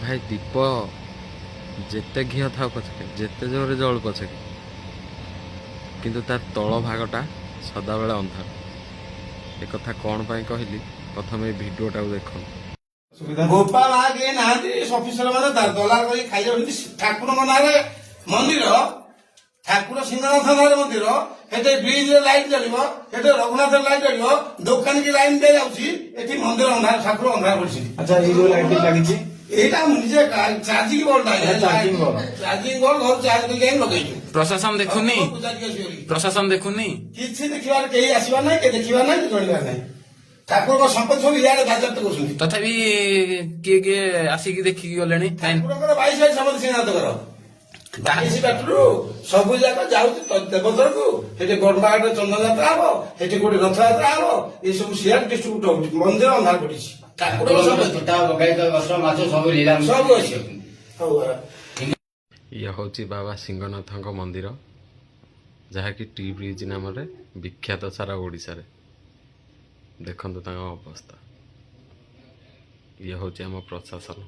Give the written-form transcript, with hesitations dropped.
ଭାଇ ଦୀପ ଯେତେ ଘିଅ ଥାଉ ପଛକେ ଯେତେ ଜୋରରେ ଜଳୁ ପଛକେ କିନ୍ତୁ ତାର ତଳ ଭାଗଟା ସଦାବେଳେ ଅନ୍ଧାର। ଏକଥା କ'ଣ ପାଇଁ କହିଲି ପ୍ରଥମେ ଏ ଭିଡ଼ିଓଟାକୁ ଦେଖନ୍ତୁ। ଗୋପାଳ କେହି ନାହାନ୍ତି ଅଫିସର ମାନେ ଦଲାଲ କରି ଖାଇଯାଉଛନ୍ତି। ଠାକୁରଙ୍କ ନାଁରେ ମନ୍ଦିର, ଠାକୁର ସିଂହନାଥ ନାଁରେ ମନ୍ଦିର, ସେଠି ବ୍ରିଜରେ ଲାଇଟ୍ ଜଳିବ, ସେଠି ରଘୁନାଥ ଲାଇଟ୍ ଜଳିବ, ଦୋକାନ କି ଲାଇନ୍ ଦିଆଯାଉଛି, ଏଠି ମନ୍ଦିର ଅନ୍ଧାର, ଠାକୁର ଅନ୍ଧାର କରିଛନ୍ତି। ଆଚ୍ଛା ଏଇ ଯୋଉ ଲାଇଟ୍ ଲାଗିଛି ଏଇଟା ମୁଁ ନିଜେ ଚାର୍ଜିଂ ବୋର୍ଡ ନାହିଁ, ଚାର୍ଜିଂ ବୋର୍ଡ ଘର ଚାର୍ଜ କରି ଯାଇ ଲଗେଇଛୁ। ପ୍ରଶାସନ ଦେଖୁନି, ପ୍ରଶାସନ ଦେଖୁନି, କିଛି ଦେଖିବାର କେହି ଆସିବାର ନାହିଁ, କେହି ଦେଖିବାର ନାହିଁ, ଜଣିବାର ନାହିଁ। ଠାକୁରଙ୍କ ସମ୍ପତ୍ତି ସବୁ ଇଆଡେ ବାଜ୍ୟାପ୍ତ କରୁଛନ୍ତି। ତଥାପି କିଏ କିଏ ଆସିକି ଦେଖିକି ଗଲେଣି? ଠାକୁରଙ୍କର 22 ସମ୍ପତ୍ତି ଶ୍ରୀନାଥଙ୍କର 22 ବାଟରୁ ସବୁ ଯାକ ଯାଉଛି ଦେବଦରକୁ। ସେଠି ବଡମାହାଟରେ ଚନ୍ଦନ ଯାତ୍ରା ହବ, ସେଠି କୋଉଠି ରଥଯାତ୍ରା ହବ, ଏ ସବୁ ସିଆଡେ ଡିଷ୍ଟ୍ରିବ୍ୟୁଟ ହଉଛି। ମନ୍ଦିର ଅନ୍ଧାର ପଡିଛି। ଠାକୁରଙ୍କ ସମ୍ପତ୍ତି ସବୁ ଅଛି। ଇଏ ହେଉଛି ବାବା ସିଂହନାଥଙ୍କ ମନ୍ଦିର, ଯାହାକି ଟି ବ୍ରିଜ ନାମରେ ବିଖ୍ୟାତ ସାରା ଓଡ଼ିଶାରେ। ଦେଖନ୍ତୁ ତାଙ୍କ ଅବସ୍ଥା। ଇଏ ହେଉଛି ଆମ ପ୍ରଶାସନ।